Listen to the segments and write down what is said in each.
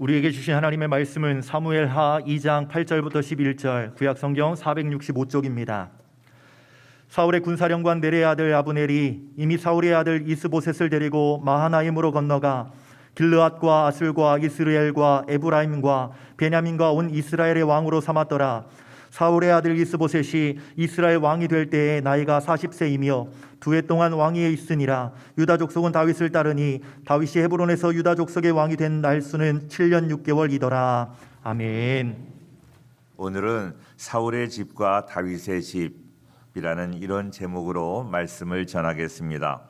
우리에게 주신 하나님의 말씀은 사무엘하 2장 8절부터 11절, 구약성경 465쪽입니다. 사울의 군사령관 네레의 아들 아브넬이 이미 사울의 아들 이스보셋을 데리고 마하나임으로 건너가 길르앗과 아술과 이스라엘과 에브라임과 베냐민과 온 이스라엘의 왕으로 삼았더라. 사울의 아들 이스보셋이 이스라엘 왕이 될 때에 나이가 40세이며 2해 동안 왕위에 있으니라. 유다 족속은 다윗을 따르니 다윗이 헤브론에서 유다 족속의 왕이 된 날수는 7년 6개월이더라. 아멘. 오늘은 사울의 집과 다윗의 집이라는 이런 제목으로 말씀을 전하겠습니다.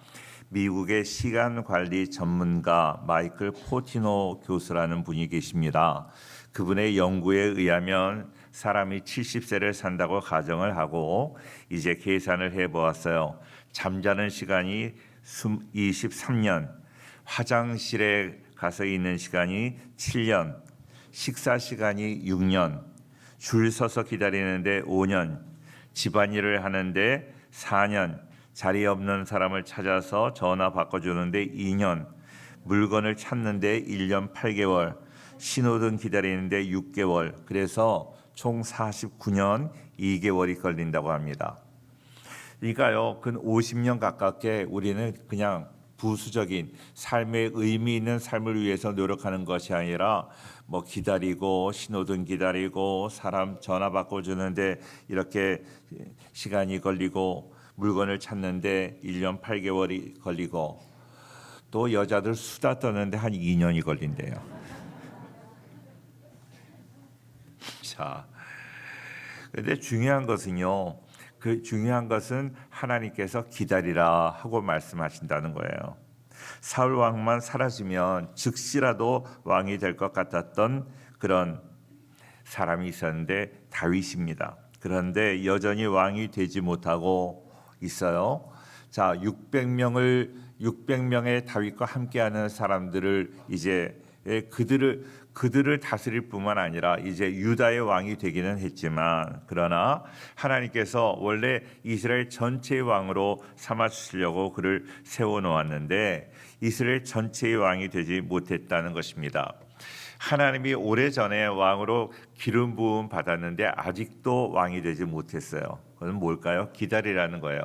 미국의 시간관리 전문가 마이클 포티노 교수라는 분이 계십니다. 그분의 연구에 의하면 사람이 70세를 산다고 가정을 하고 이제 계산을 해보았어요. 잠자는 시간이 23년, 화장실에 가서 있는 시간이 7년, 식사 시간이 6년, 줄 서서 기다리는데 5년, 집안일을 하는데 4년, 자리 없는 사람을 찾아서 전화 바꿔주는데 2년, 물건을 찾는데 1년 8개월, 신호등 기다리는데 6개월, 그래서 총 49년 2개월이 걸린다고 합니다. 그러니까요, 근 50년 가깝게 우리는 그냥 부수적인 삶의 의미 있는 삶을 위해서 노력하는 것이 아니라 뭐 기다리고 신호등 기다리고 사람 전화 바꿔주는데 이렇게 시간이 걸리고 물건을 찾는데 1년 8개월이 걸리고 또 여자들 수다 떠는데 한 2년이 걸린대요. 자, 그런데 중요한 것은요. 중요한 것은 하나님께서 기다리라 하고 말씀하신다는 거예요. 사울 왕만 사라지면 즉시라도 왕이 될 것 같았던 그런 사람이 있었는데 다윗입니다. 그런데 여전히 왕이 되지 못하고 있어요. 자, 600명의 다윗과 함께하는 사람들을 이제 그들을 다스릴 뿐만 아니라 이제 유다의 왕이 되기는 했지만 그러나 하나님께서 원래 이스라엘 전체의 왕으로 삼아 주시려고 그를 세워 놓았는데 이스라엘 전체의 왕이 되지 못했다는 것입니다. 하나님이 오래전에 왕으로 기름 부음 받았는데 아직도 왕이 되지 못했어요. 그건 뭘까요? 기다리라는 거예요.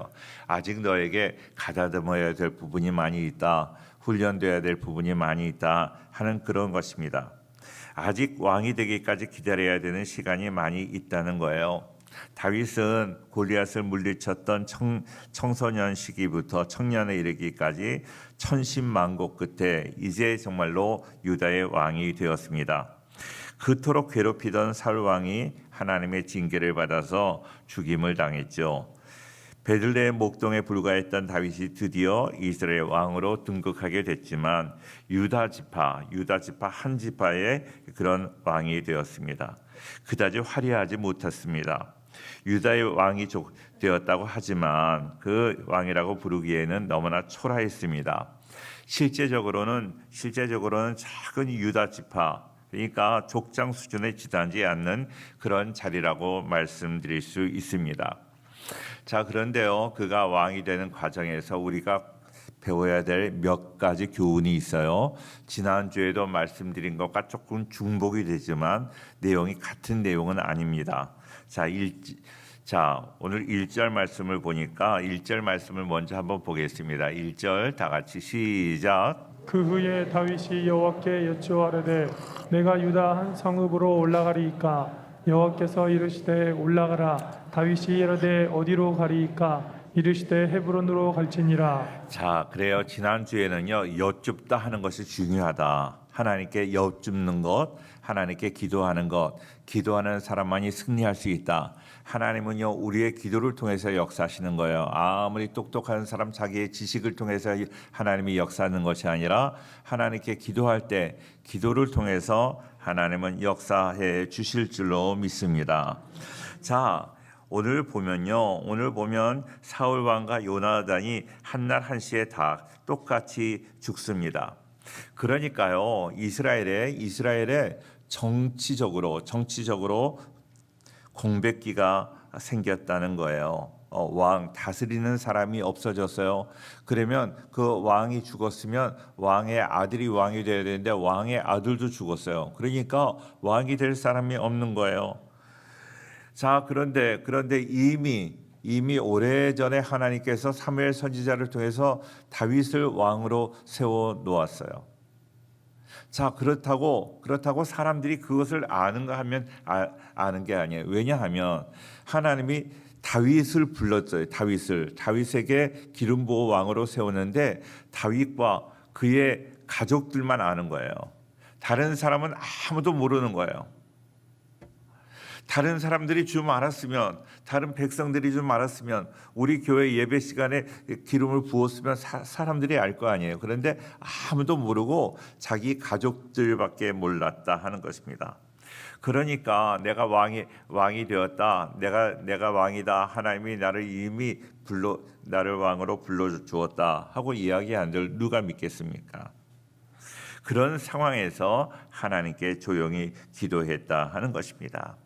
아직 너에게 가다듬어야 될 부분이 많이 있다. 훈련돼야 될 부분이 많이 있다 하는 그런 것입니다. 아직 왕이 되기까지 기다려야 되는 시간이 많이 있다는 거예요. 다윗은 골리앗을 물리쳤던 청소년 시기부터 청년에 이르기까지 천신만고 끝에 이제 정말로 유다의 왕이 되었습니다. 그토록 괴롭히던 사울 왕이 하나님의 징계를 받아서 죽임을 당했죠. 베들레헴 목동에 불과했던 다윗이 드디어 이스라엘 왕으로 등극하게 됐지만 유다 지파 한 지파의 그런 왕이 되었습니다. 그다지 화려하지 못했습니다. 유다의 왕이 되었다고 하지만 그 왕이라고 부르기에는 너무나 초라했습니다. 실제적으로는 작은 유다 지파, 그러니까 족장 수준에 지나지 않는 그런 자리라고 말씀드릴 수 있습니다. 자, 그런데요, 그가 왕이 되는 과정에서 우리가 배워야 될 몇 가지 교훈이 있어요. 지난주에도 말씀드린 것과 조금 중복이 되지만 내용이 같은 내용은 아닙니다. 자, 오늘 1절 말씀을 보니까 1절 말씀을 먼저 한번 보겠습니다. 1절 다 같이 시작. 그 후에 다윗이 여호와께 여쭈어가로되 내가 유다 한 성읍으로 올라가리이까 여호와께서 이르시되 올라가라. 다윗이 이르되 어디로 가리이까 이르시되 헤브론으로 갈지니라. 자, 그래요. 지난주에는요, 여쭙다 하는 것이 중요하다. 하나님께 여쭙는 것, 하나님께 기도하는 것, 기도하는 사람만이 승리할 수 있다. 하나님은요, 우리의 기도를 통해서 역사하시는 거예요. 아무리 똑똑한 사람 자기의 지식을 통해서 하나님이 역사하는 것이 아니라 하나님께 기도할 때 기도를 통해서 하나님은 역사해 주실 줄로 믿습니다. 자, 오늘 보면 사울 왕과 요나단이 한날 한시에 다 똑같이 죽습니다. 그러니까요, 이스라엘에 정치적으로 공백기가 생겼다는 거예요. 왕 다스리는 사람이 없어졌어요. 그러면 그 왕이 죽었으면 왕의 아들이 왕이 되어야 되는데 왕의 아들도 죽었어요. 그러니까 왕이 될 사람이 없는 거예요. 자, 그런데 이미 오래전에 하나님께서 사무엘 선지자를 통해서 다윗을 왕으로 세워 놓았어요. 자, 그렇다고 사람들이 그것을 아는가 하면 아는 게 아니에요. 왜냐하면 하나님이 다윗을 불렀어요. 다윗에게 기름 부어 왕으로 세웠는데 다윗과 그의 가족들만 아는 거예요. 다른 사람은 아무도 모르는 거예요. 다른 사람들이 좀 알았으면, 다른 백성들이 좀 알았으면, 우리 교회 예배 시간에 기름을 부었으면 사람들이 알 거 아니에요. 그런데 아무도 모르고 자기 가족들밖에 몰랐다 하는 것입니다. 그러니까 내가 왕이 되었다. 내가 왕이다. 하나님이 나를 이미 나를 왕으로 불러 주었다 하고 이야기한들 누가 믿겠습니까? 그런 상황에서 하나님께 조용히 기도했다 하는 것입니다.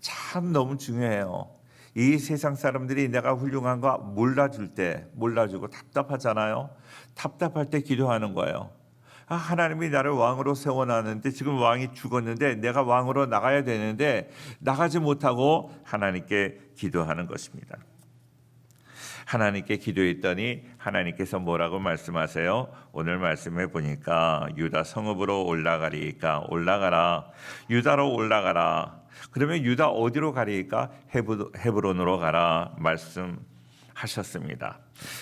참 너무 중요해요. 이 세상 사람들이 내가 훌륭한 거 몰라주고 답답하잖아요. 답답할 때 기도하는 거예요. 하나님이 나를 왕으로 세워놨는데 지금 왕이 죽었는데 내가 왕으로 나가야 되는데 나가지 못하고 하나님께 기도하는 것입니다. 하나님께 기도했더니 하나님께서 뭐라고 말씀하세요? 오늘 말씀해 보니까 유다 성읍으로 올라가라. 유다로 올라가라. 그러면 유다 어디로 가리까? 헤브론으로 가라 말씀하셨습니다.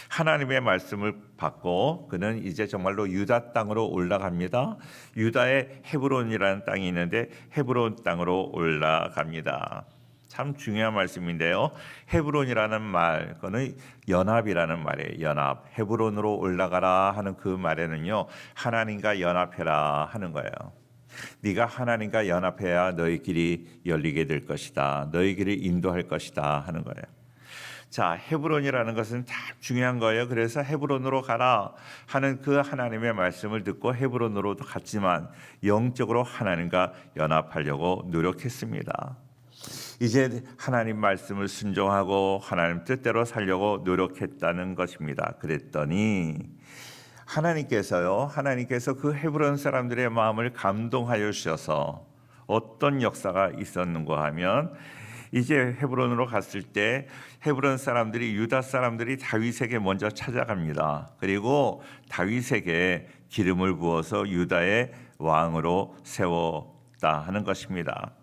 하나님의 말씀을 받고 그는 이제 정말로 유다 땅으로 올라갑니다. 유다에 헤브론이라는 땅이 있는데 헤브론 땅으로 올라갑니다. 참 중요한 말씀인데요. 헤브론이라는 말, 그거는 연합이라는 말이에요. 연합. 헤브론으로 올라가라 하는 그 말에는요, 하나님과 연합해라 하는 거예요. 네가 하나님과 연합해야 너희 길이 열리게 될 것이다. 너희 길을 인도할 것이다 하는 거예요. 자, 헤브론이라는 것은 참 중요한 거예요. 그래서 헤브론으로 가라 하는 그 하나님의 말씀을 듣고 헤브론으로도 갔지만 영적으로 하나님과 연합하려고 노력했습니다. 이제 하나님 말씀을 순종하고 하나님 뜻대로 살려고 노력했다는 것입니다. 그랬더니 하나님께서 그 헤브론 사람들의 마음을 감동하여 주셔서 어떤 역사가 있었는가 하면 이제 헤브론으로 갔을 때 헤브론 사람들이 유다 사람들이 다윗에게 먼저 찾아갑니다. 그리고 다윗에게 기름을 부어서 유다의 왕으로 세웠다 하는 것입니다.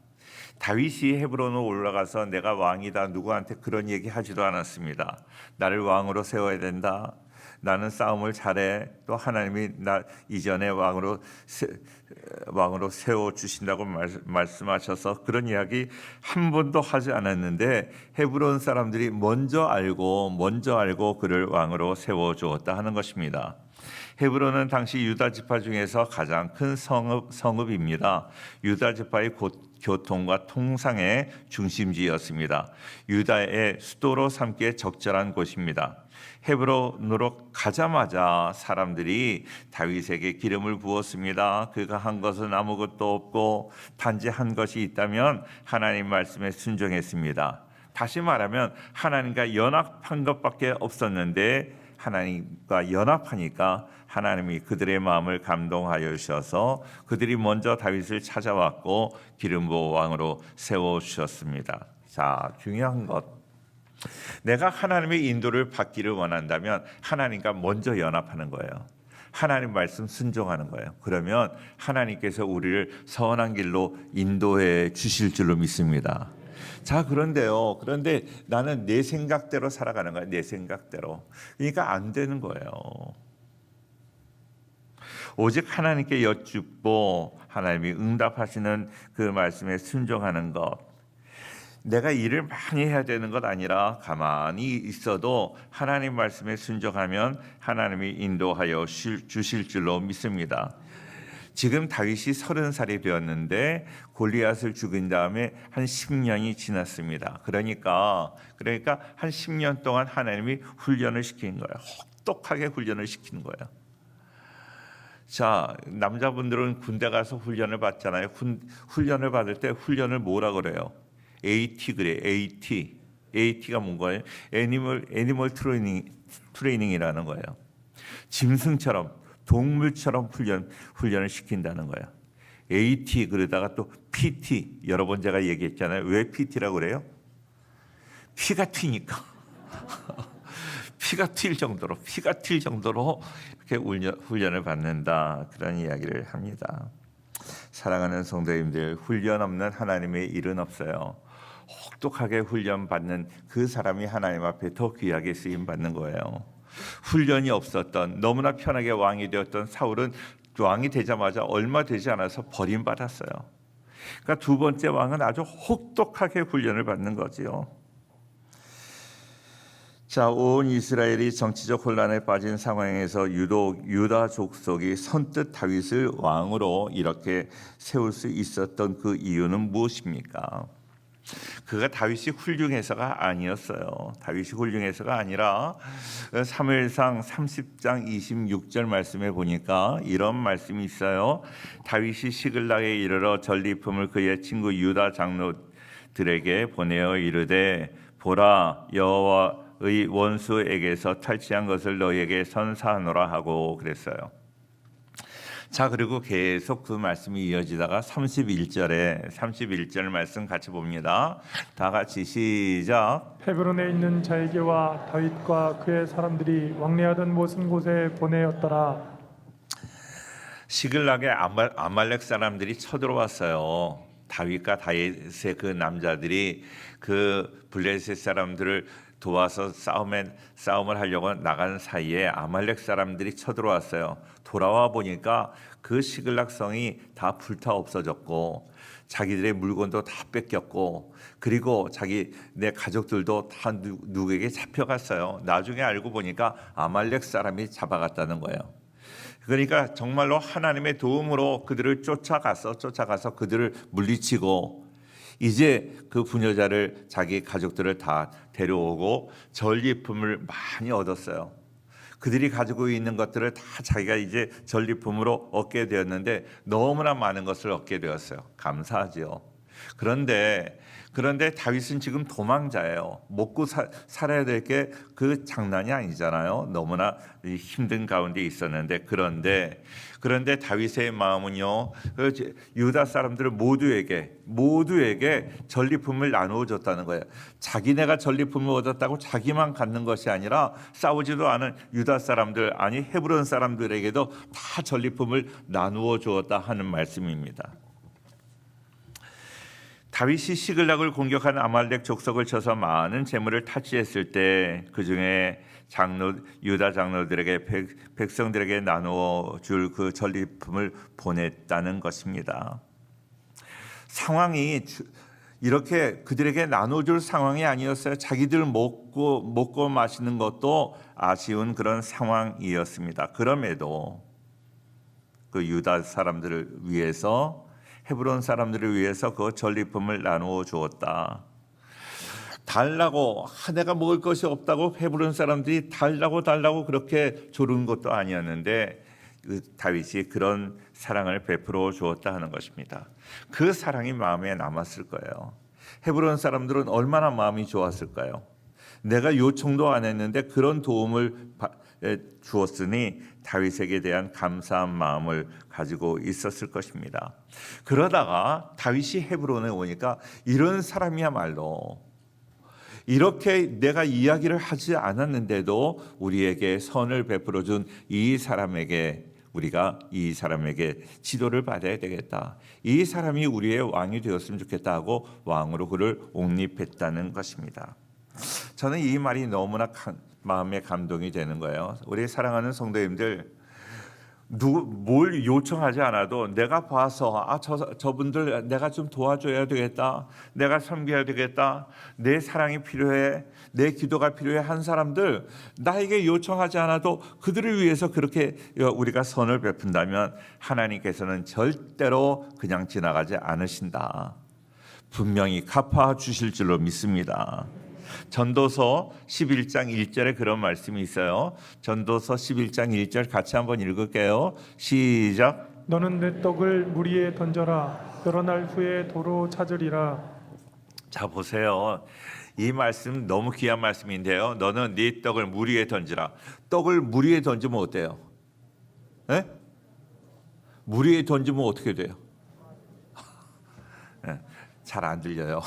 다윗이 헤브론으로 올라가서 내가 왕이다 누구한테 그런 얘기 하지도 않았습니다. 나를 왕으로 세워야 된다. 나는 싸움을 잘해. 또 하나님이 나 이전에 왕으로 세워 주신다고 말씀하셔서 그런 이야기 한 번도 하지 않았는데 헤브론 사람들이 먼저 알고 그를 왕으로 세워 주었다 하는 것입니다. 헤브론은 당시 유다 지파 중에서 가장 큰 성읍입니다. 유다 지파의 교통과 통상의 중심지였습니다. 유다의 수도로 삼기에 적절한 곳입니다. 헤브론으로 가자마자 사람들이 다윗에게 기름을 부었습니다. 그가 한 것은 아무것도 없고 단지 한 것이 있다면 하나님 말씀에 순종했습니다. 다시 말하면 하나님과 연합한 것밖에 없었는데 하나님과 연합하니까 하나님이 그들의 마음을 감동하여 주셔서 그들이 먼저 다윗을 찾아왔고 기름 부어 왕으로 세워 주셨습니다. 자, 중요한 것. 내가 하나님의 인도를 받기를 원한다면 하나님과 먼저 연합하는 거예요. 하나님 말씀 순종하는 거예요. 그러면 하나님께서 우리를 선한 길로 인도해 주실 줄로 믿습니다. 자, 그런데 나는 내 생각대로 살아가는 거야. 내 생각대로. 그러니까 안 되는 거예요. 오직 하나님께 여쭙고 하나님이 응답하시는 그 말씀에 순종하는 것. 내가 일을 많이 해야 되는 것 아니라 가만히 있어도 하나님 말씀에 순종하면 하나님이 인도하여 주실 줄로 믿습니다. 지금 다윗이 30살이 되었는데 골리앗을 죽인 다음에 한 10년이 지났습니다. 그러니까 한 10년 동안 하나님이 훈련을 시킨 거예요. 혹독하게 훈련을 시키는 거예요. 자, 남자분들은 군대 가서 훈련을 받잖아요. 훈련을 받을 때 훈련을 뭐라 그래요? AT 그래, AT. AT가 뭔가요? 애니멀 트레이닝이라는 거예요. 짐승처럼 동물처럼 훈련을 시킨다는 거예요. AT 그러다가 또 PT 여러 번 제가 얘기했잖아요. 왜 PT라고 그래요? 피가 튀니까. 피가 튈 정도로 이렇게 훈련을 받는다 그런 이야기를 합니다. 사랑하는 성도님들, 훈련 없는 하나님의 일은 없어요. 혹독하게 훈련받는 그 사람이 하나님 앞에 더 귀하게 쓰임 받는 거예요. 훈련이 없었던 너무나 편하게 왕이 되었던 사울은 왕이 되자마자 얼마 되지 않아서 버림받았어요. 그러니까 두 번째 왕은 아주 혹독하게 훈련을 받는 거지요. 자, 온 이스라엘이 정치적 혼란에 빠진 상황에서 유독 유다 족속이 선뜻 다윗을 왕으로 이렇게 세울 수 있었던 그 이유는 무엇입니까? 그가 다윗이 훌륭해서가 아니었어요. 다윗이 훌륭해서가 아니라 사무엘상 30장 26절 말씀에 보니까 이런 말씀이 있어요. 다윗이 시글락에 이르러 전리품을 그의 친구 유다 장로들에게 보내어 이르되 보라 여호와의 원수에게서 탈취한 것을 너희에게 선사하노라 하고 그랬어요. 자, 그리고 계속 그 말씀이 이어지다가 31절 말씀 같이 봅니다. 다 같이 시작. 헤브론에 있는 자에게와 다윗과 그의 사람들이 왕래하던 모든 곳에 보내었더라. 시글락에 아말렉 사람들이 쳐들어왔어요. 다윗과 다윗의 그 남자들이 그 블레셋 사람들을 도와서 싸움을 하려고 나간 사이에 아말렉 사람들이 쳐들어왔어요. 돌아와 보니까 그 시글락 성이 다 불타 없어졌고 자기들의 물건도 다 뺏겼고 그리고 내 가족들도 다 누구에게 잡혀갔어요. 나중에 알고 보니까 아말렉 사람이 잡아갔다는 거예요. 그러니까 정말로 하나님의 도움으로 그들을 쫓아가서 그들을 물리치고 이제 그 부녀자를 자기 가족들을 다 데려오고 전리품을 많이 얻었어요. 그들이 가지고 있는 것들을 다 자기가 이제 전리품으로 얻게 되었는데 너무나 많은 것을 얻게 되었어요. 감사하지요. 그런데 다윗은 지금 도망자예요. 먹고 살아야 될 게 그 장난이 아니잖아요. 너무나 힘든 가운데 있었는데 그런데 다윗의 마음은요. 유다 사람들 모두에게 전리품을 나누어 줬다는 거예요. 자기네가 전리품을 얻었다고 자기만 갖는 것이 아니라 싸우지도 않은 유다 사람들 아니 헤브론 사람들에게도 다 전리품을 나누어 주었다 하는 말씀입니다. 다윗이 시글락을 공격한 아말렉 족속을 쳐서 많은 재물을 탈취했을 때 그중에 유다 장로들에게 백성들에게 나누어 줄 그 전리품을 보냈다는 것입니다. 상황이 이렇게 그들에게 나눠줄 상황이 아니었어요. 자기들 먹고 마시는 것도 아쉬운 그런 상황이었습니다. 그럼에도 그 유다 사람들을 위해서 헤브론 사람들을 위해서 그 전리품을 나누어 주었다. 달라고 내가 먹을 것이 없다고 헤브론 사람들이 달라고 그렇게 조른 것도 아니었는데 다윗이 그런 사랑을 베풀어 주었다 하는 것입니다. 그 사랑이 마음에 남았을 거예요. 헤브론 사람들은 얼마나 마음이 좋았을까요? 내가 요청도 안 했는데 그런 도움을 주었으니 다윗에게 대한 감사한 마음을 가지고 있었을 것입니다. 그러다가 다윗이 헤브론에 오니까 이런 사람이야말로 이렇게 내가 이야기를 하지 않았는데도 우리에게 선을 베풀어 준 이 사람에게 우리가 이 사람에게 지도를 받아야 되겠다. 이 사람이 우리의 왕이 되었으면 좋겠다 하고 왕으로 그를 옹립했다는 것입니다. 저는 이 말이 너무나 마음에 감동이 되는 거예요. 우리 사랑하는 성도님들, 뭘 요청하지 않아도 내가 봐서 저분들 내가 좀 도와줘야 되겠다, 내가 섬겨야 되겠다, 내 사랑이 필요해, 내 기도가 필요해 한 사람들 나에게 요청하지 않아도 그들을 위해서 그렇게 우리가 선을 베푼다면 하나님께서는 절대로 그냥 지나가지 않으신다. 분명히 갚아주실 줄로 믿습니다. 전도서 11장 1절에 그런 말씀이 있어요. 전도서 11장 1절 같이 한번 읽을게요. 시작. 너는 내 떡을 물 위에 던져라. 여러 날 후에 도로 찾으리라. 자, 보세요. 이 말씀 너무 귀한 말씀인데요. 너는 네 떡을 물 위에 던지라. 떡을 물 위에 던지면 어때요? 예? 물 위에 던지면 어떻게 돼요? 예, 잘 안 들려요.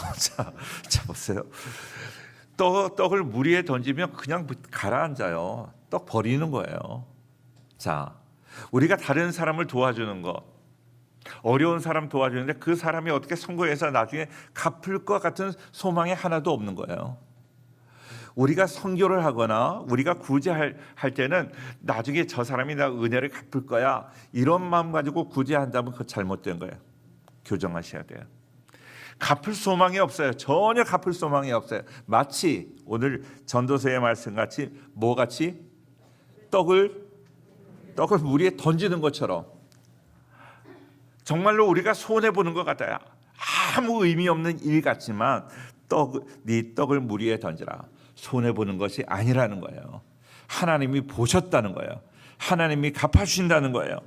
자 보세요. 떡을 물 위에 던지면 그냥 가라앉아요. 떡 버리는 거예요. 자, 우리가 다른 사람을 도와주는 것, 어려운 사람 도와주는데 그 사람이 어떻게 성공해서 나중에 갚을 것 같은 소망이 하나도 없는 거예요. 우리가 선교를 하거나 우리가 구제할 때는 나중에 저 사람이 나 은혜를 갚을 거야 이런 마음 가지고 구제한다면 그거 잘못된 거예요. 교정하셔야 돼요. 갚을 소망이 없어요. 전혀 갚을 소망이 없어요. 마치 오늘 전도서의 말씀같이 뭐같이 떡을 물 위에 던지는 것처럼 정말로 우리가 손해보는 것 같아요. 아무 의미 없는 일 같지만 네 떡을 물 위에 던지라. 손해보는 것이 아니라는 거예요. 하나님이 보셨다는 거예요. 하나님이 갚아주신다는 거예요.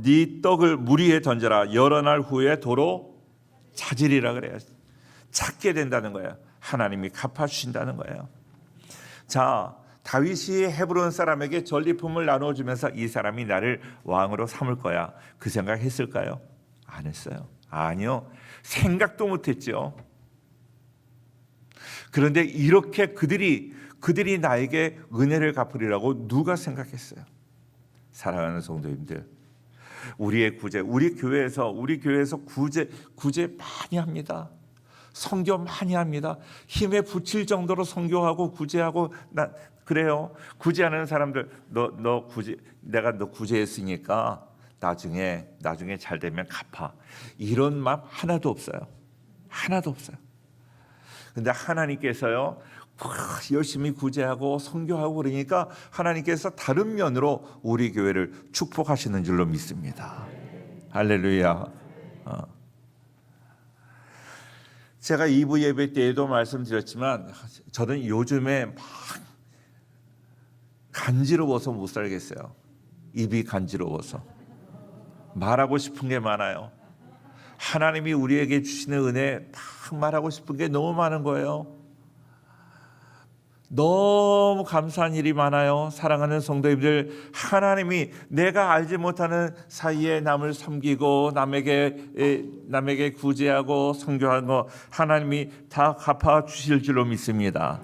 네 떡을 물 위에 던져라. 여러 날 후에 도로 찾으리라 그래요. 찾게 된다는 거예요. 하나님이 갚아주신다는 거예요. 자, 다윗이 헤브론 사람에게 전리품을 나눠주면서 이 사람이 나를 왕으로 삼을 거야. 그 생각했을까요? 안 했어요. 아니요. 생각도 못했죠. 그런데 이렇게 그들이 나에게 은혜를 갚으리라고 누가 생각했어요? 사랑하는 성도님들, 우리 교회에서 구제 많이 합니다. 선교 많이 합니다. 힘에 부칠 정도로 선교하고 구제하고 그래요. 구제하는 사람들 내가 너 구제했으니까 나중에 잘 되면 갚아. 이런 마음 하나도 없어요. 하나도 없어요. 근데 하나님께서요 열심히 구제하고 선교하고 그러니까 하나님께서 다른 면으로 우리 교회를 축복하시는 줄로 믿습니다. 할렐루야. 제가 2부 예배 때에도 말씀드렸지만 저는 요즘에 막 간지러워서 못 살겠어요. 입이 간지러워서 말하고 싶은 게 많아요. 하나님이 우리에게 주시는 은혜 막 말하고 싶은 게 너무 많은 거예요. 너무 감사한 일이 많아요. 사랑하는 성도님들, 하나님이 내가 알지 못하는 사이에 남을 섬기고 남에게 구제하고 선교하는 거 하나님이 다 갚아 주실 줄로 믿습니다.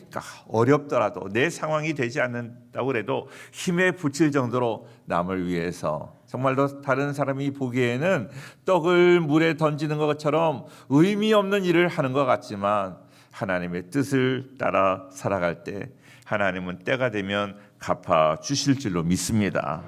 그러니까 어렵더라도 내 상황이 되지 않는다고 해도 힘에 부칠 정도로 남을 위해서 정말로 다른 사람이 보기에는 떡을 물에 던지는 것처럼 의미 없는 일을 하는 것 같지만 하나님의 뜻을 따라 살아갈 때 하나님은 때가 되면 갚아 주실 줄로 믿습니다.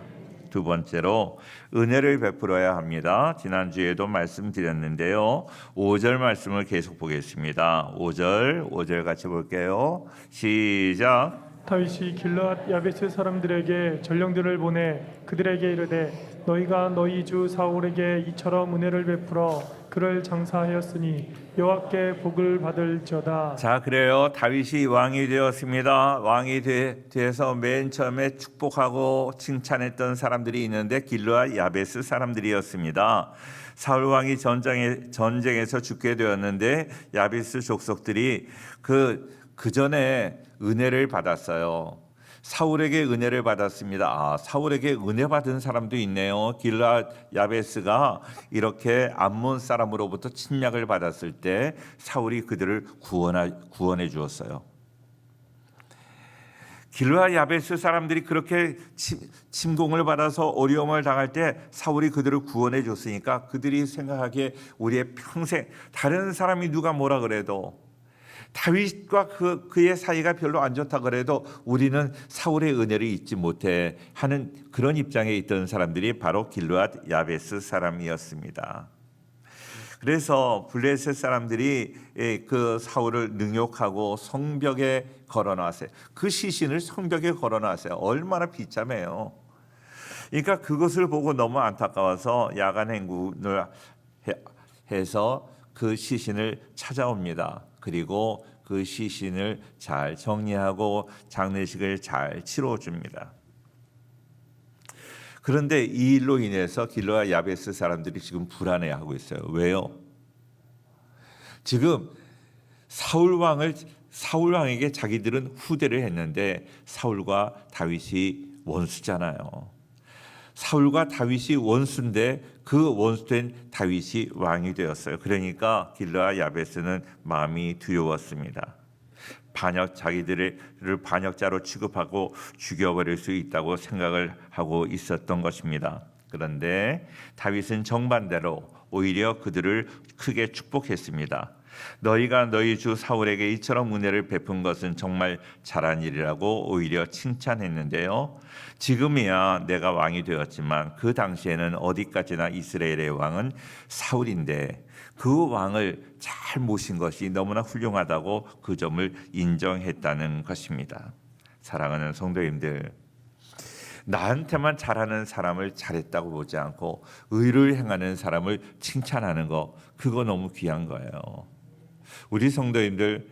두 번째로 은혜를 베풀어야 합니다. 지난주에도 말씀드렸는데요. 5절 말씀을 계속 보겠습니다. 5절 같이 볼게요. 시작. 다윗이 길르앗 야베스 사람들에게 전령들을 보내 그들에게 이르되 너희가 너희 주 사울에게 이처럼 은혜를 베풀어 그를 장사하였으니 여호와께 복을 받을지어다. 자, 그래요. 다윗이 왕이 되었습니다. 왕이 돼서 맨 처음에 축복하고 칭찬했던 사람들이 있는데 길르앗 야베스 사람들이었습니다. 사울 왕이 전쟁에서 죽게 되었는데 야베스 족속들이 그 전에 은혜를 받았어요. 사울에게 은혜를 받았습니다. 사울에게 은혜 받은 사람도 있네요. 길르앗 야베스가 이렇게 암몬 사람으로부터 침략을 받았을 때 사울이 그들을 구원해 주었어요. 길르앗 야베스 사람들이 그렇게 침공을 받아서 어려움을 당할 때 사울이 그들을 구원해 줬으니까 그들이 생각하기에 우리의 평생 다른 사람이 누가 뭐라 그래도 다윗과 그의 사이가 별로 안 좋다 그래도 우리는 사울의 은혜를 잊지 못해 하는 그런 입장에 있던 사람들이 바로 길르앗 야베스 사람이었습니다. 그래서 블레셋 사람들이 그 사울을 능욕하고 성벽에 걸어놨어요. 그 시신을 성벽에 걸어놨어요. 얼마나 비참해요. 그러니까 그것을 보고 너무 안타까워서 야간 행군을 해서 그 시신을 찾아옵니다. 그리고 그 시신을 잘 정리하고 장례식을 잘 치러줍니다. 그런데 이 일로 인해서 길르앗 야베스 사람들이 지금 불안해하고 있어요. 왜요? 지금 사울 왕에게 자기들은 후대를 했는데 사울과 다윗이 원수잖아요. 사울과 다윗이 원수인데 그 원수된 다윗이 왕이 되었어요. 그러니까 길르앗 야베스는 마음이 두려웠습니다. 자기들을 반역자로 취급하고 죽여버릴 수 있다고 생각을 하고 있었던 것입니다. 그런데 다윗은 정반대로 오히려 그들을 크게 축복했습니다. 너희가 너희 주 사울에게 이처럼 은혜를 베푼 것은 정말 잘한 일이라고 오히려 칭찬했는데요. 지금이야 내가 왕이 되었지만 그 당시에는 어디까지나 이스라엘의 왕은 사울인데 그 왕을 잘 모신 것이 너무나 훌륭하다고 그 점을 인정했다는 것입니다. 사랑하는 성도님들, 나한테만 잘하는 사람을 잘했다고 보지 않고 의를 행하는 사람을 칭찬하는 거, 그거 너무 귀한 거예요. 우리 성도님들,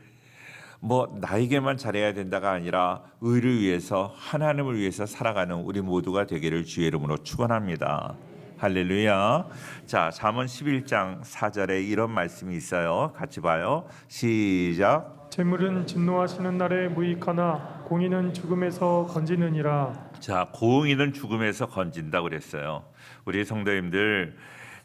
나에게만 잘해야 된다가 아니라 의를 위해서, 하나님을 위해서 살아가는 우리 모두가 되기를 주의 이름으로 축원합니다. 할렐루야. 자, 잠언 11장 4절에 이런 말씀이 있어요. 같이 봐요. 시작. 재물은 진노하시는 날에 무익하나 공의는 죽음에서 건지느니라. 자, 공의는 죽음에서 건진다 그랬어요. 우리 성도님들,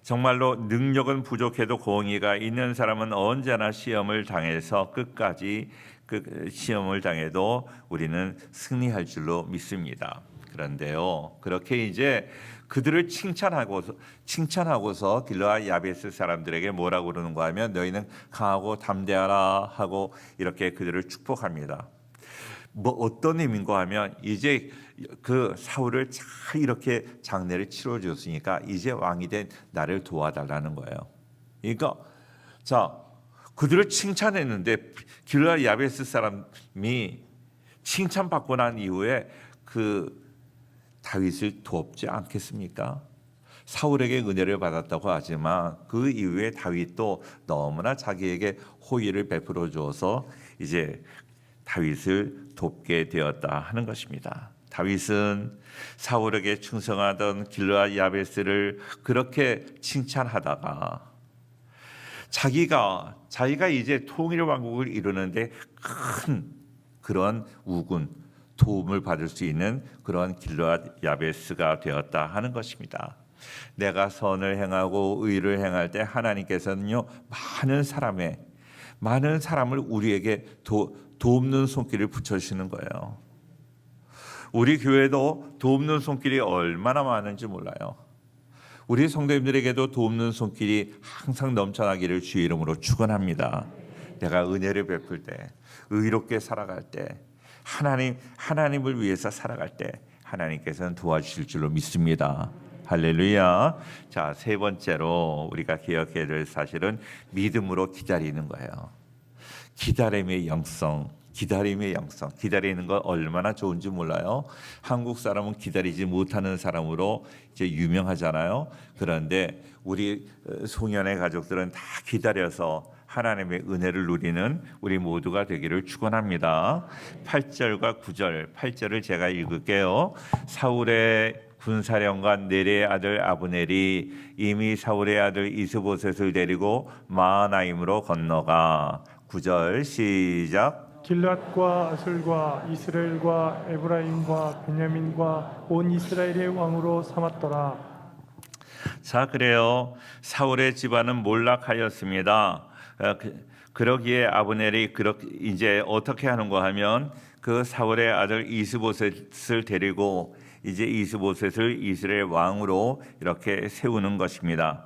정말로 능력은 부족해도 공의가 있는 사람은 언제나 시험을 당해서 끝까지 그 시험을 당해도 우리는 승리할 줄로 믿습니다. 그런데요, 그렇게 이제 그들을 칭찬하고서 길르앗 야베스 사람들에게 뭐라고 그러는가 하면 너희는 강하고 담대하라 하고 이렇게 그들을 축복합니다. 어떤 의미인가 하면 이제 그 사울을 잘 이렇게 장례를 치러줬으니까 이제 왕이 된 나를 도와달라는 거예요. 그러니까 그들을 칭찬했는데 길르앗 야베스 사람이 칭찬받고 난 이후에 그 다윗을 돕지 않겠습니까? 사울에게 은혜를 받았다고 하지만 그 이후에 다윗도 너무나 자기에게 호의를 베풀어 주어서 이제 다윗을 돕게 되었다 하는 것입니다. 다윗은 사울에게 충성하던 길르앗 야베스를 그렇게 칭찬하다가 자기가 이제 통일 왕국을 이루는데 큰 그런 우군 도움을 받을 수 있는 그런 길르앗 야베스가 되었다 하는 것입니다. 내가 선을 행하고 의를 행할 때 하나님께서는요 많은 사람을 우리에게 돕는 손길을 붙여주시는 거예요. 우리 교회도 돕는 손길이 얼마나 많은지 몰라요. 우리 성도님들에게도 돕는 손길이 항상 넘쳐나기를 주의 이름으로 축원합니다. 내가 은혜를 베풀 때, 의롭게 살아갈 때, 하나님을 위해서 살아갈 때 하나님께서는 도와주실 줄로 믿습니다. 할렐루야. 자, 세 번째로 우리가 기억해야 될 사실은 믿음으로 기다리는 거예요. 기다림의 영성. 기다리는 거 얼마나 좋은지 몰라요. 한국 사람은 기다리지 못하는 사람으로 이제 유명하잖아요. 그런데 우리 송년회 가족들은 다 기다려서 하나님의 은혜를 누리는 우리 모두가 되기를 축원합니다. 8절과 9절, 8절을 제가 읽을게요. 사울의 군사령관 네리의 아들 아브넬이 이미 사울의 아들 이스보셋을 데리고 마하나임으로 건너가. 9절 시작. 길앗과 아술과 이스라엘과 에브라임과 베냐민과 온 이스라엘의 왕으로 삼았더라. 자, 그래요. 사울의 집안은 몰락하였습니다. 그러기에 아브넬이 이제 어떻게 하는가 하면 그 사울의 아들 이스보셋을 데리고 이제 이스보셋을 이스라엘 왕으로 이렇게 세우는 것입니다.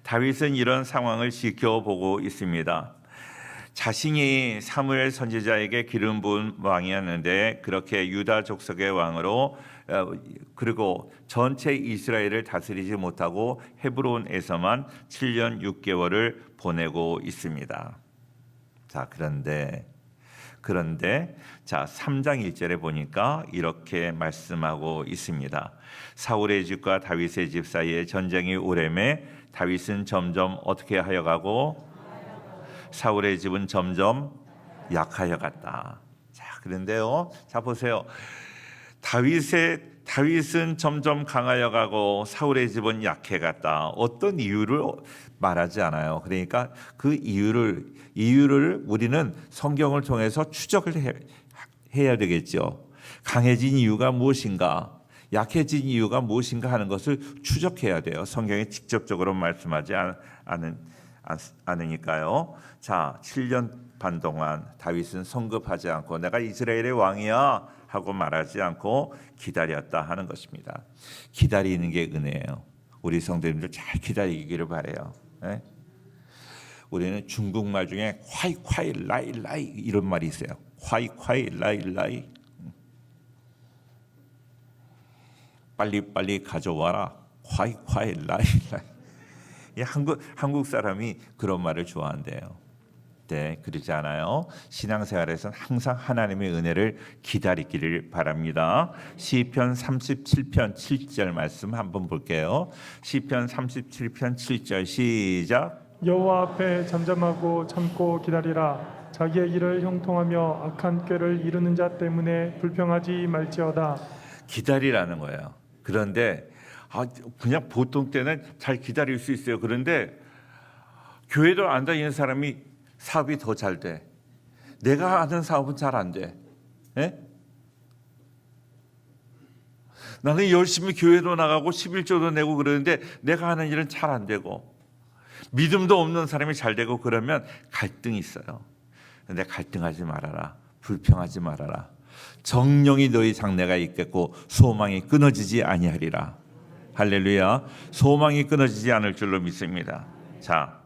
다윗은 이런 상황을 지켜보고 있습니다. 자신이 사무엘 선지자에게 기름 부은 왕이었는데 그렇게 유다 족속의 왕으로 그리고 전체 이스라엘을 다스리지 못하고 헤브론에서만 7년 6개월을 보내고 있습니다. 자, 그런데 3장 1절에 보니까 이렇게 말씀하고 있습니다. 사울의 집과 다윗의 집 사이에 전쟁이 오래매 다윗은 점점 어떻게 하여 가고 사울의 집은 점점 약하여 갔다. 자, 그런데요. 자, 보세요. 다윗의 다윗은 점점 강하여 가고 사울의 집은 약해갔다. 어떤 이유를 말하지 않아요. 그러니까 그 이유를 우리는 성경을 통해서 추적을 해야 되겠죠. 강해진 이유가 무엇인가, 약해진 이유가 무엇인가 하는 것을 추적해야 돼요. 성경에 직접적으로 말씀하지 않으니까요. 자, 7년 반 동안 다윗은 성급하지 않고 내가 이스라엘의 왕이야 하고 말하지 않고 기다렸다 하는 것입니다. 기다리는 게 은혜예요. 우리 성도님들 잘 기다리기를 바라요. 네? 우리는 중국말 중에 콰이 라이 이런 말이 있어요. 콰이 라이 빨리 가져와라. 콰이 라이. 이 한국 사람이 그런 말을 좋아한대요. 네, 그러지 않아요. 신앙생활에서는 항상 하나님의 은혜를 기다리기를 바랍니다. 시편 37편 7절 말씀 한번 볼게요. 시편 37편 7절 시작. 여호와 앞에 잠잠하고 참고 기다리라. 자기의 일을 형통하며 악한 꾀를 이루는 자 때문에 불평하지 말지어다. 기다리라는 거예요. 그런데 그냥 보통 때는 잘 기다릴 수 있어요. 그런데 교회도 안 다니는 사람이 사업이 더 잘 돼. 내가 하는 사업은 잘 안 돼. 예? 나는 열심히 교회도 나가고 11조도 내고 그러는데 내가 하는 일은 잘 안 되고 믿음도 없는 사람이 잘 되고 그러면 갈등이 있어요. 근데 갈등하지 말아라. 불평하지 말아라. 정령이 너희 장래가 있겠고 소망이 끊어지지 아니하리라. 할렐루야. 소망이 끊어지지 않을 줄로 믿습니다. 자,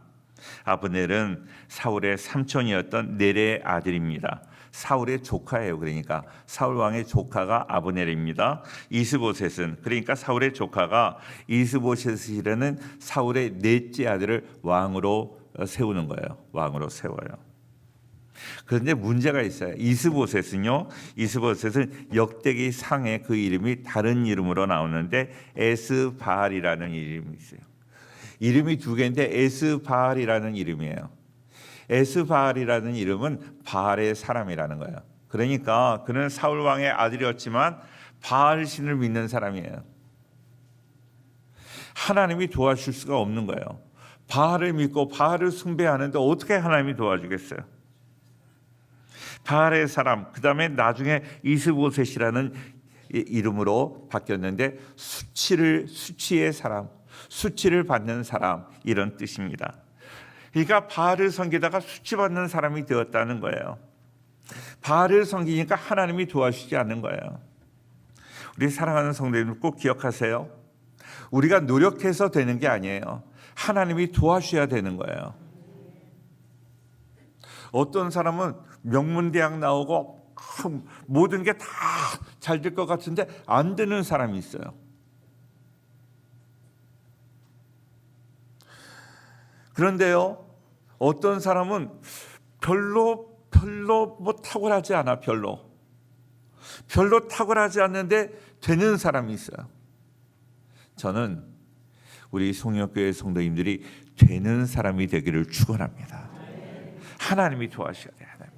아브넬은 사울의 삼촌이었던 넬의 아들입니다. 사울의 조카예요. 그러니까 사울 왕의 조카가 아브넬입니다. 이스보셋은 그러니까 사울의 조카가 이스보셋이라는 사울의 넷째 아들을 왕으로 세우는 거예요. 왕으로 세워요. 그런데 문제가 있어요. 이스보셋은 역대기 상에 그 이름이 다른 이름으로 나오는데 에스바알이라는 이름이 있어요. 이름이 두 개인데 에스바알이라는 이름이에요. 에스바알이라는 이름은 바알의 사람이라는 거예요. 그러니까 그는 사울 왕의 아들이었지만 바알 신을 믿는 사람이에요. 하나님이 도와줄 수가 없는 거예요. 바알을 믿고 바알을 숭배하는데 어떻게 하나님이 도와주겠어요? 바알의 사람, 그 다음에 나중에 이스보셋이라는 이름으로 바뀌었는데 수치의 사람, 수치를 받는 사람 이런 뜻입니다. 그러니까 바알을 섬기다가 수치받는 사람이 되었다는 거예요. 바알을 섬기니까 하나님이 도와주지 않는 거예요. 우리 사랑하는 성도님들 꼭 기억하세요. 우리가 노력해서 되는 게 아니에요. 하나님이 도와주셔야 되는 거예요. 어떤 사람은 명문대학 나오고 모든 게 다 잘 될 것 같은데 안 되는 사람이 있어요. 그런데요, 어떤 사람은 별로 뭐 탁월하지 않아. 별로 탁월하지 않는데 되는 사람이 있어요. 저는 우리 송영교회 성도님들이 되는 사람이 되기를 축원합니다. 하나님이 도와주셔야 돼요. 하나님.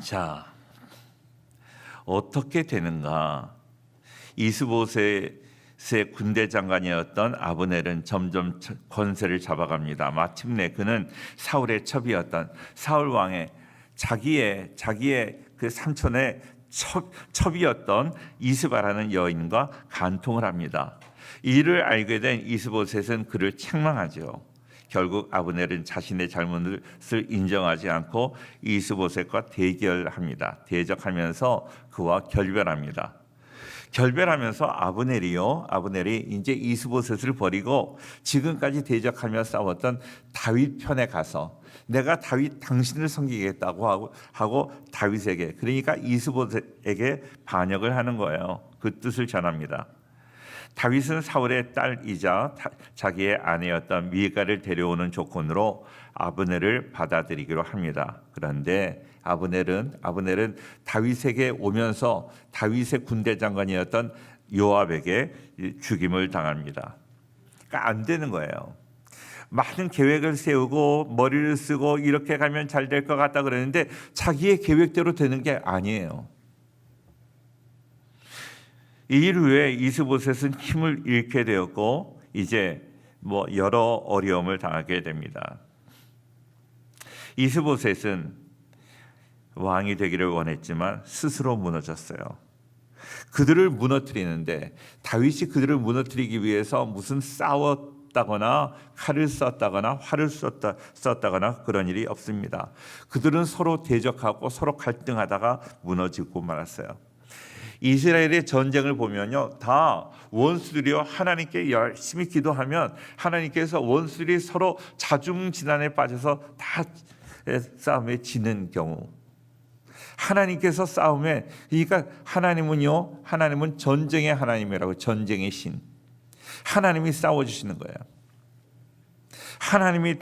자, 어떻게 되는가? 이스보셋의 군대 장관이었던 아브넬은 점점 권세를 잡아갑니다. 마침내 그는 사울의 첩이었던 사울 왕의 자기의 그 삼촌의 첩이었던 이스바라는 여인과 간통을 합니다. 이를 알게 된 이스보셋은 그를 책망하죠. 결국 아브넬은 자신의 잘못을 인정하지 않고 이스보셋과 대결합니다. 대적하면서 그와 결별합니다. 결별하면서 아브넬이 이제 이스보셋을 버리고 지금까지 대적하며 싸웠던 다윗 편에 가서 내가 다윗 당신을 섬기겠다고 하고 다윗에게, 그러니까 이스보셋에게 반역을 하는 거예요. 그 뜻을 전합니다. 다윗은 사울의 딸이자 자기의 아내였던 미가를 데려오는 조건으로 아브넬을 받아들이기로 합니다. 그런데 아브넬은 다윗에게 오면서 다윗의 군대 장관이었던 요압에게 죽임을 당합니다. 그러니까 안 되는 거예요. 많은 계획을 세우고 머리를 쓰고 이렇게 가면 잘 될 것 같다 그러는데 자기의 계획대로 되는 게 아니에요. 이 일 후에 이스보셋은 힘을 잃게 되었고 이제 여러 어려움을 당하게 됩니다. 이스보셋은 왕이 되기를 원했지만 스스로 무너졌어요. 그들을 무너뜨리는데 다윗이 그들을 무너뜨리기 위해서 무슨 싸웠다거나 칼을 썼다거나 활을 썼다거나 그런 일이 없습니다. 그들은 서로 대적하고 서로 갈등하다가 무너지고 말았어요. 이스라엘의 전쟁을 보면요, 다 원수들이요 하나님께 열심히 기도하면 하나님께서 원수들이 서로 자중지난에 빠져서 다 싸움에 지는 경우, 하나님께서 싸움에, 그러니까 하나님은 전쟁의 하나님이라고, 전쟁의 신, 하나님이 싸워주시는 거예요. 하나님이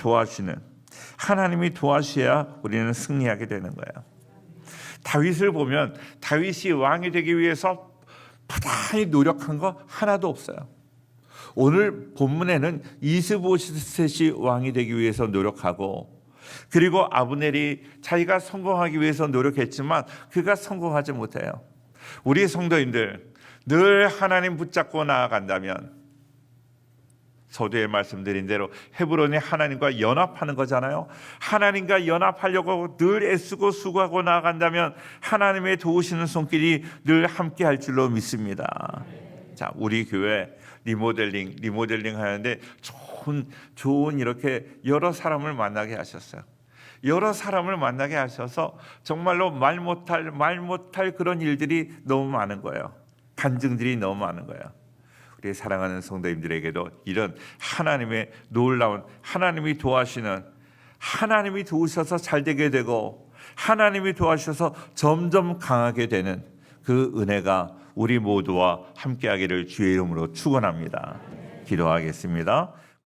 도와주셔야 우리는 승리하게 되는 거예요. 다윗을 보면 다윗이 왕이 되기 위해서 부단히 노력한 거 하나도 없어요. 오늘 본문에는 이스보셋이 왕이 되기 위해서 노력하고, 그리고 아브넬이 자기가 성공하기 위해서 노력했지만 그가 성공하지 못해요. 우리 성도님들 늘 하나님 붙잡고 나아간다면, 서두에 말씀드린 대로 헤브론이 하나님과 연합하는 거잖아요. 하나님과 연합하려고 늘 애쓰고 수고하고 나아간다면 하나님의 도우시는 손길이 늘 함께 할 줄로 믿습니다. 자, 우리 교회 리모델링 하는데 좋은 이렇게 여러 사람을 만나게 하셨어요. 여러 사람을 만나게 하셔서 정말로 말 못할 그런 일들이 너무 많은 거예요. 간증들이 너무 많은 거예요. 우리 사랑하는 성도님들에게도 이런 하나님의 놀라운, 하나님이 도우셔서 잘 되게 되고 하나님이 도와주셔서 점점 강하게 되는 그 은혜가 우리 모두와 함께하기를 주의 이름으로 축원합니다. 기도하겠습니다.